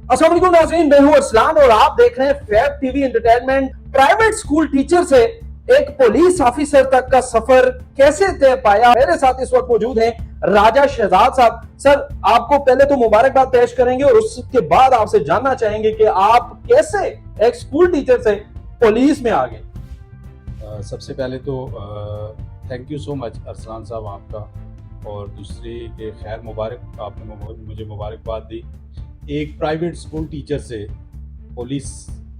अस्सलाम वालेकुम नाज़रीन, मैं हूं अरसलान और आप देख रहे हैं Fab TV entertainment. Private school teacher से एक पुलिस ऑफिसर तक का सफर कैसे तय पाया। मेरे साथ इस वक्त मौजूद हैं राजा शहजाद साहब। सर, आपको पहले तो मुबारकबाद पेश करेंगे और उसके बाद आपसे जानना चाहेंगे कि आप कैसे एक स्कूल टीचर से पुलिस में आ गए। सबसे पहले तो thank you so much Arsalan साहब आपका, और दूसरी के खैर मुबारक, आपने मुझे मुबारकबाद दी। एक प्राइवेट स्कूल टीचर से पुलिस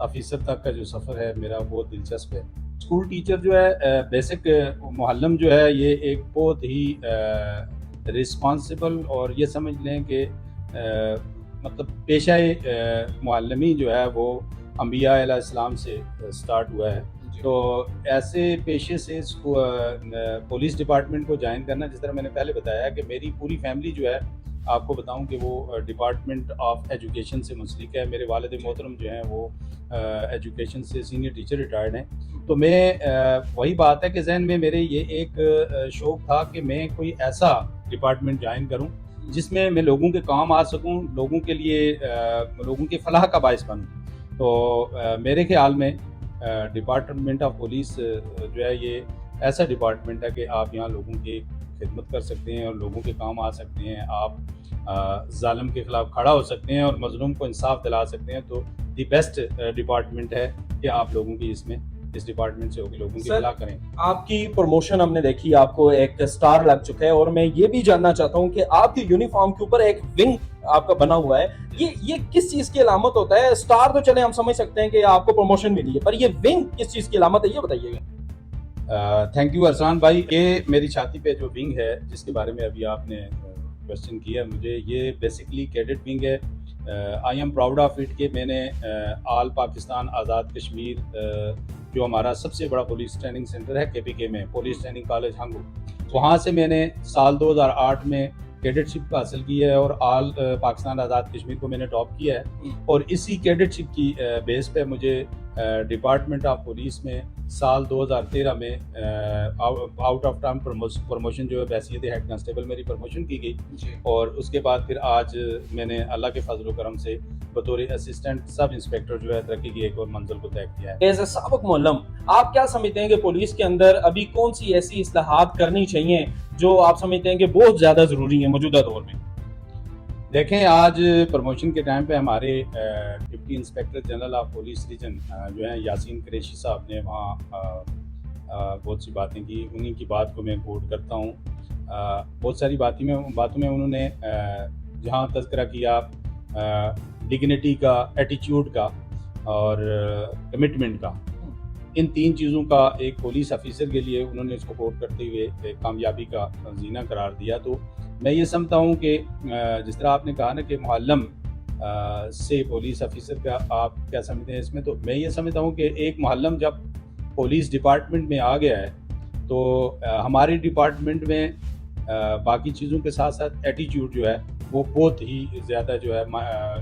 ऑफिसर तक का जो सफ़र है मेरा बहुत दिलचस्प है। स्कूल टीचर जो है बेसिक मुअल्लिम जो है, ये एक बहुत ही रिस्पॉन्सिबल और ये समझ लें कि मतलब पेशा मुअल्लिमी जो है वो अंबिया अलैहिस्सलाम से स्टार्ट हुआ है। तो ऐसे पेशे से पुलिस डिपार्टमेंट को ज्वाइन करना, जिस तरह मैंने पहले बताया कि मेरी पूरी फैमिली जो है, आपको बताऊं कि वो डिपार्टमेंट ऑफ एजुकेशन से मुंसलिक है। मेरे वालिद मोहतरम जो हैं वो एजुकेशन से सीनियर टीचर रिटायर्ड हैं। तो मैं वही बात है कि जहन में मेरे ये एक शौक़ था कि मैं कोई ऐसा डिपार्टमेंट ज्वाइन करूं जिसमें मैं लोगों के काम आ सकूं, लोगों के लिए लोगों की फलाह का बायस बनूं। तो मेरे ख्याल में डिपार्टमेंट ऑफ पुलिस जो है ये ऐसा डिपार्टमेंट है कि आप यहाँ लोगों की खिदमत कर सकते हैं और लोगों के काम आ सकते हैं। आप जालिम के खिलाफ खड़ा हो सकते हैं और मजलूम को इंसाफ दिला सकते हैं। तो दी बेस्ट डिपार्टमेंट है कि आप लोगों की इस डिपार्टमेंट से होकर लोगों की भला करें। आपकी प्रमोशन हमने देखी, आपको एक स्टार लग चुका है और मैं ये भी जानना चाहता हूँ कि आपके यूनिफॉर्म के ऊपर एक विंग आपका बना हुआ है। ये किस चीज की अलामत होता है? स्टार तो चले हम समझ सकते हैं कि आपको प्रमोशन मिली है, पर ये विंग किस चीज की अलामत है, ये बताइएगा। थैंक यू अरसान भाई। ये मेरी छाती पे जो विंग है जिसके बारे में अभी आपने क्वेश्चन किया मुझे, ये बेसिकली कैडेट विंग है। I am proud of it कि मैंने ऑल पाकिस्तान आज़ाद कश्मीर जो हमारा सबसे बड़ा पुलिस ट्रेनिंग सेंटर है KPK में, पुलिस ट्रेनिंग कॉलेज हंगू, वहाँ से मैंने साल 2008 में कैडेटशिप हासिल की है और ऑल पाकिस्तान आज़ाद कश्मीर को मैंने टॉप किया है। और इसी कैडेटशिप की बेस पे मुझे डिपार्टमेंट ऑफ पुलिस में साल 2013 में आउट ऑफ टर्म प्रमोशन जो है बैसियत हेड कांस्टेबल मेरी प्रमोशन की गई। और उसके बाद फिर आज मैंने अल्लाह के फजल करम से बतौर असिस्टेंट सब इंस्पेक्टर जो है तरक्की की एक और मंजिल को तय किया है। एज ए साबिक मुअल्लिम, आप क्या समझते हैं कि पुलिस के अंदर अभी कौन सी ऐसी इस्लाहात करनी चाहिए जो आप समझते हैं कि बहुत ज़्यादा ज़रूरी है मौजूदा दौर में? देखें, आज प्रमोशन के टाइम पे हमारे deputy inspector general of police region जो हैं यासीन कुरैशी साहब ने वहाँ बहुत सी बातें की। उन्हीं की बात को मैं कोट करता हूँ। बहुत सारी बातों में उन्होंने जहाँ तज़किरा किया डिग्निटी का, एटीट्यूड का और कमिटमेंट का, इन तीन चीज़ों का एक पुलिस ऑफिसर के लिए उन्होंने इसको कोट करते हुए एक कामयाबी का जीना करार दिया। तो मैं ये समझता हूँ कि जिस तरह आपने कहा ना कि मुअल्लिम से पुलिस ऑफिसर का आप क्या समझते हैं इसमें, तो मैं ये समझता हूँ कि एक मुअल्लिम जब पुलिस डिपार्टमेंट में आ गया है तो हमारे डिपार्टमेंट में बाकी चीज़ों के साथ साथ एटीट्यूड जो है वो बहुत ही ज़्यादा जो है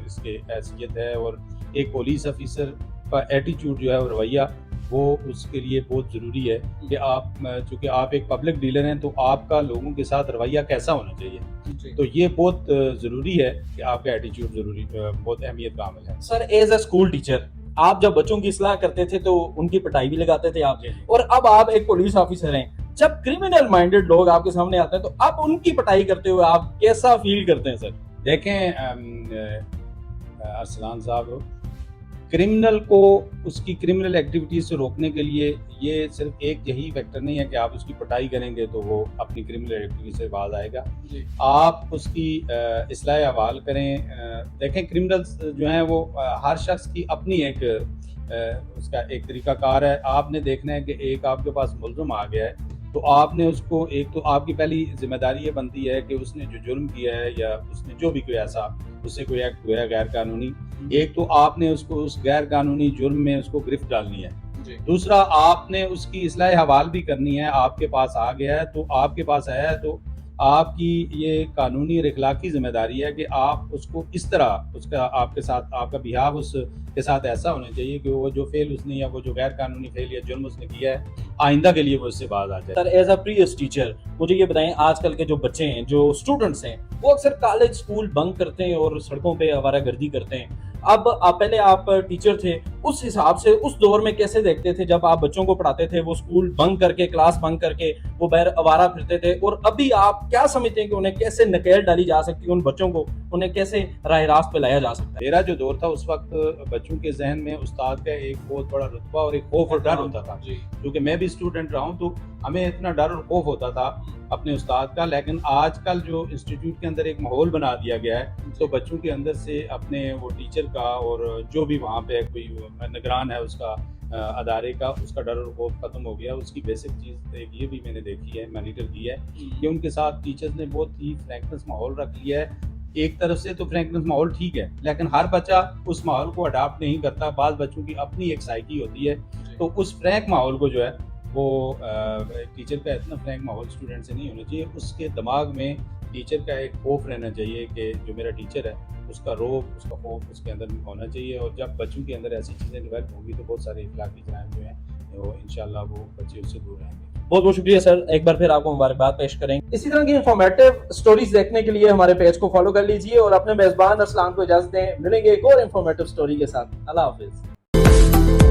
इसके हैसियत है। और एक पुलिस ऑफिसर का एटीट्यूड जो है और रवैया वो उसके लिए बहुत ज़रूरी है कि आप, चूँकि आप एक पब्लिक डीलर हैं, तो आपका लोगों के साथ रवैया कैसा होना चाहिए। तो ये बहुत ज़रूरी है कि आपका एटीट्यूड बहुत अहमियत का अमल है। Sir, as a school teacher आप जब बच्चों की इस्लाह करते थे तो उनकी पिटाई भी लगाते थे आप, और अब आप एक पुलिस ऑफिसर हैं। जब क्रिमिनल माइंडेड लोग आपके सामने आते हैं तो आप उनकी पिटाई करते हुए आप कैसा फील करते हैं? सर देखें अरसलान साहब, क्रिमिनल को उसकी क्रिमिनल एक्टिविटीज़ से रोकने के लिए ये सिर्फ एक यही फैक्टर नहीं है कि आप उसकी पिटाई करेंगे तो वो अपनी क्रिमिनल एक्टिविटी से बाज आएगा। आप उसकी इस्लाह अहवाल करें। देखें, क्रिमिनल्स जो हैं वो हर शख्स की अपनी एक उसका एक तरीक़ाकार है। आपने देखना है कि एक आपके पास मुल्ज़िम आ गया है तो आपने उसको, एक तो आपकी पहली जिम्मेदारी ये बनती है कि उसने जो जुर्म किया है या उसने जो भी कोई ऐसा उससे कोई एक्ट हुआ है गैर कानूनी, एक तो आपने उसको उस गैर कानूनी जुर्म में उसको गिरफ्त डालनी है। दूसरा, आपने उसकी इस्लाह हवाल भी करनी है। आपके पास आ गया है तो आपके पास आया है तो आपकी ये कानूनी और इखलाकी जिम्मेदारी है कि आप उसको इस तरह, उसका आपके साथ आपका बिहाव उसके साथ ऐसा होना चाहिए कि वो जो फेल उसने या वो जो गैर कानूनी फेल या जुर्म उसने किया है आइंदा के लिए वो उससे बाज आ जाए। Sir, as a previous teacher मुझे ये बताएं, आजकल के जो बच्चे हैं, जो स्टूडेंट्स हैं, वो अक्सर कॉलेज स्कूल बंक करते हैं और सड़कों पे आवारागर्दी करते हैं। اب آپ پہلے آپ ٹیچر تھے, اس حساب سے اس دور میں کیسے دیکھتے تھے جب آپ بچوں کو پڑھاتے تھے, وہ اسکول بنک کر کے, کلاس بنک کر کے وہ باہر آوارہ پھرتے تھے, اور ابھی آپ کیا سمجھتے ہیں کہ انہیں کیسے نکیل ڈالی جا سکتی ہے, ان بچوں کو انہیں کیسے راہ راست پہ لایا جا سکتا ہے؟ میرا جو دور تھا اس وقت بچوں کے ذہن میں استاد کا ایک بہت بڑا رتبہ اور ایک خوف اور ڈر ہوتا تھا, کیونکہ میں بھی اسٹوڈنٹ رہا ہوں تو ہمیں اتنا ڈر اور خوف ہوتا تھا اپنے استاد کا. لیکن آج کل جو انسٹیٹیوٹ کے اندر ایک ماحول بنا دیا گیا ہے تو بچوں کے اندر سے اپنے وہ ٹیچر کا اور جو بھی وہاں پہ کوئی نگران ہے اس کا ادارے کا, اس کا ڈر اور خوف ختم ہو گیا. اس کی بیسک چیز ایک یہ بھی میں نے دیکھی ہے, مانیٹر کی ہے, کہ ان کے ساتھ ٹیچرز نے بہت ہی فرینکنس ماحول رکھ لیا ہے. ایک طرف سے تو فرینکنس ماحول ٹھیک ہے, لیکن ہر بچہ اس ماحول کو اڈاپٹ نہیں کرتا. بعض بچوں کی اپنی ایک سائیکی ہوتی ہے, تو اس فرینک ماحول کو جو ہے وہ ٹیچر کا اتنا فرینک ماحول اسٹوڈنٹ سے نہیں ہونا چاہیے. اس کے دماغ میں ٹیچر کا ایک خوف رہنا چاہیے کہ جو میرا ٹیچر ہے اس کا روب, اس کا خوف اس کے اندر ہونا چاہیے. اور جب بچوں کے اندر ایسی چیزیں ڈیولپ ہوں گی تو بہت سارے اخلاقی جرائم جو ہیں وہ انشاءاللہ وہ بچے اس سے دور رہیں گے. بہت بہت شکریہ سر, ایک بار پھر آپ کو مبارکباد پیش کریں. اسی طرح کی انفارمیٹو سٹوریز دیکھنے کے لیے ہمارے پیج کو فالو کر لیجئے اور اپنے میزبان ارسلان کو اجازت دیں. ملیں گے ایک اور انفارمیٹو سٹوری کے ساتھ. اللہ حافظ.